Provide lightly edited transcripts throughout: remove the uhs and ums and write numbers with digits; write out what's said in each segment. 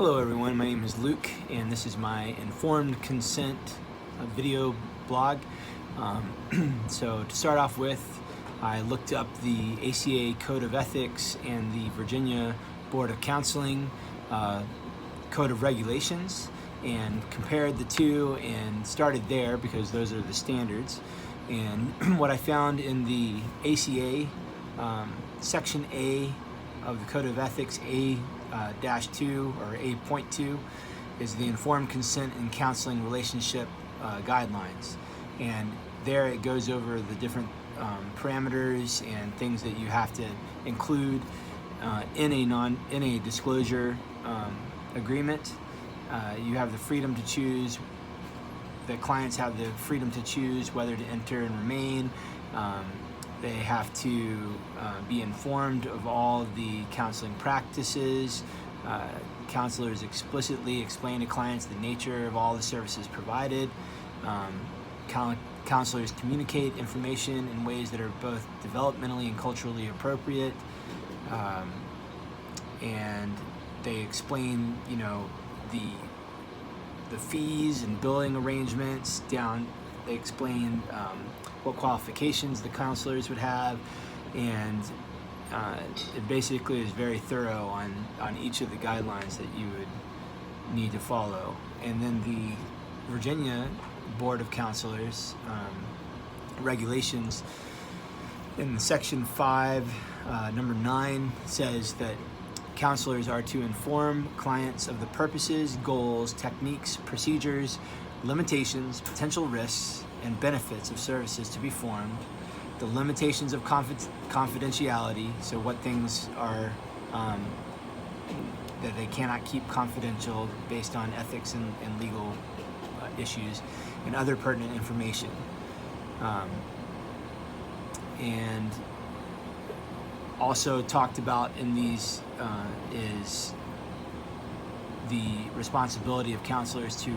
Hello everyone, my name is Luke and this is my Informed Consent video blog. So to start off with, I looked up the ACA Code of Ethics and the Virginia Board of Counseling Code of Regulations and compared the two and started there because those are the standards. And what I found in the ACA Section A of the Code of Ethics, A-2 or A.2, is the Informed Consent and Counseling Relationship Guidelines. And there it goes over the different parameters and things that you have to include in a disclosure agreement. You have the freedom to choose. The clients have the freedom to choose whether to enter and remain. They have to be informed of all the counseling practices. Counselors explicitly explain to clients the nature of all the services provided. Counselors communicate information in ways that are both developmentally and culturally appropriate. And they explain, the fees and billing arrangements down. They explain what qualifications the counselors would have, and it basically is very thorough on each of the guidelines that you would need to follow. And then the Virginia Board of Counselors regulations in Section 5, number 9 says that counselors are to inform clients of the purposes, goals, techniques, procedures, limitations, potential risks, and benefits of services to be formed, the limitations of confidentiality, so what things are that they cannot keep confidential based on ethics and legal issues, and other pertinent information. And also talked about in these is the responsibility of counselors to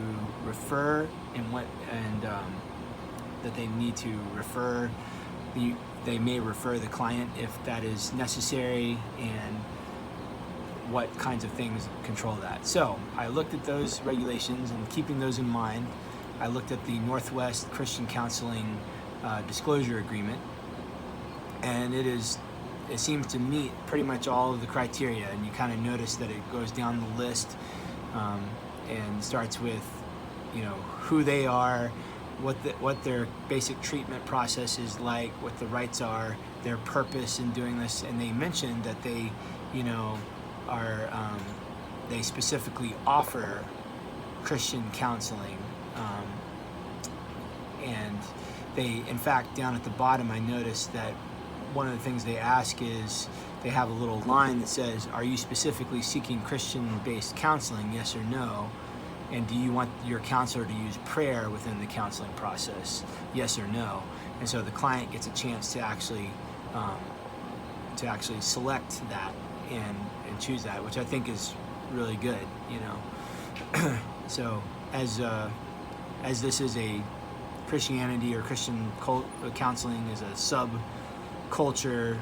refer and that they need to refer. They may refer the client if that is necessary, and what kinds of things control that. So I looked at those regulations, and keeping those in mind, I looked at the Northwest Christian Counseling Disclosure Agreement, and it seems to meet pretty much all of the criteria. And you kind of notice that it goes down the list and starts with, who they are, what their basic treatment process is like, what the rights are, their purpose in doing this. And they mentioned that they, they specifically offer Christian counseling. And they, in fact, down at the bottom, I noticed that one of the things they ask is, they have a little line that says, are you specifically seeking Christian-based counseling, yes or no? And do you want your counselor to use prayer within the counseling process, yes or no? And so the client gets a chance to actually select that and choose that, which I think is really good, So as this is a Christianity or Christian counseling is a subculture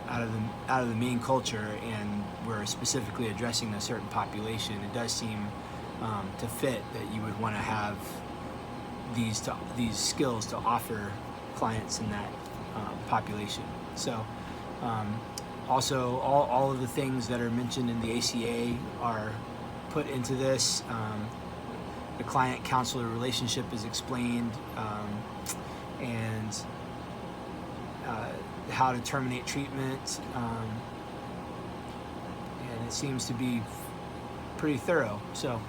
out of the main culture, and we're specifically addressing a certain population, it does seem to fit that you would want to have these skills to offer clients in that population. So also all of the things that are mentioned in the ACA are put into this. The client-counselor relationship is explained, and how to terminate treatment, and it seems to be pretty thorough. So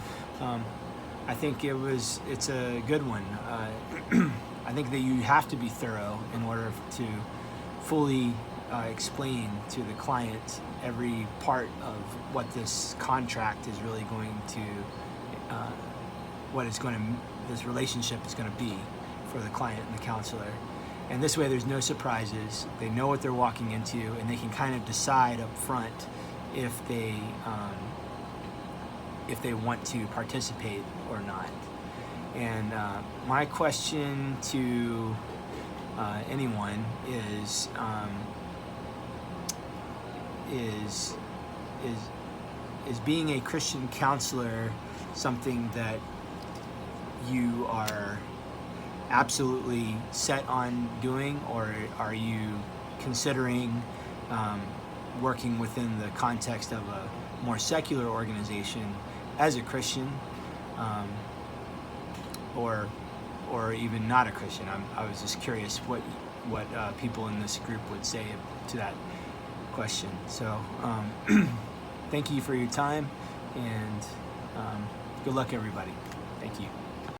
I think it's a good one. I think that you have to be thorough in order to fully explain to the client every part of what this contract is really going to, this relationship is going to be for the client and the counselor. And this way there's no surprises. They know what they're walking into, and they can kind of decide up front if they want to participate or not. And my question to anyone is is being a Christian counselor something that you are absolutely set on doing, or are you considering working within the context of a more secular organization as a Christian, or even not a Christian? I was just curious what people in this group would say to that question. So thank you for your time, and good luck everybody. Thank you.